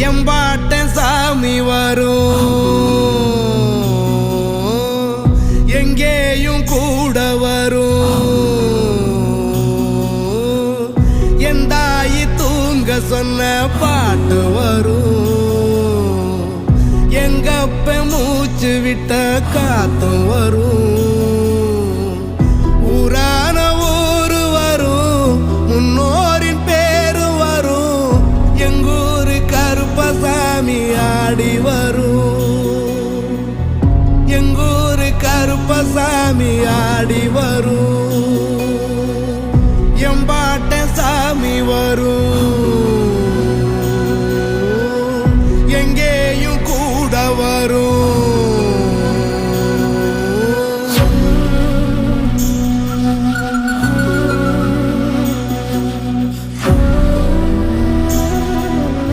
எம்பாட்ட சாமி வரும், எங்கேயும் கூட வரும். என் தாயி தூங்க சொன்ன பாட்டு வரும், எங்கப்ப மூச்சு விட்ட காத்தும் வரும். ஊரான ஊரு வரும், முன்னோரின் பேரு வரும். எங்கூரு கருப்பசாமி ஆடி வரும், எங்கூரு கருப்பசாமி ஆடி வரும்.